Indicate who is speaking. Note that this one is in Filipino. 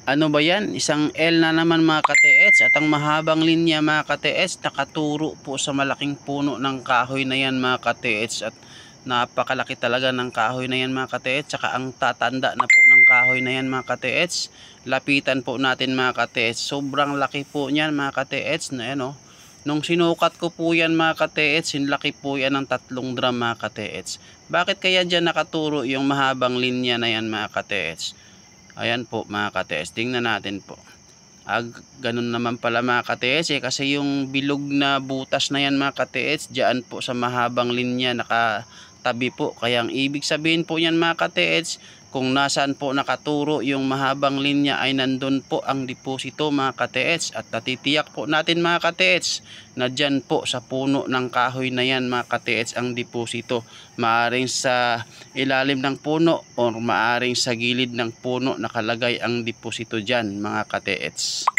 Speaker 1: Ano ba yan? Isang L na naman mga ka-TH, at ang mahabang linya mga ka-TH nakaturo po sa malaking puno ng kahoy na yan mga ka-TH, at napakalaki talaga ng kahoy na yan mga ka-TH, saka ang tatanda na po ng kahoy na yan mga ka-TH. Lapitan po natin mga ka-TH, sobrang laki po niyan mga ka-TH na yan, oh. Nung sinukat ko po yan mga ka-TH, sinlaki po yan ng 3 drum mga ka-TH. Bakit kaya dyan nakaturo yung mahabang linya na yan mga ka-TH? Ayan po mga ka-TH, tingnan natin po. Ganun naman pala mga ka-TH, kasi yung bilog na butas na yan mga ka-TH, dyan po sa mahabang linya nakatabi po. Kaya ang ibig sabihin po yan mga ka-TH, kung nasaan po nakaturo yung mahabang linya ay nandun po ang deposito mga ka-TH. At natitiyak po natin mga ka-TH na dyan po sa puno ng kahoy na yan mga ka-TH ang deposito. Maaring sa ilalim ng puno o maaring sa gilid ng puno nakalagay ang deposito dyan mga ka-TH.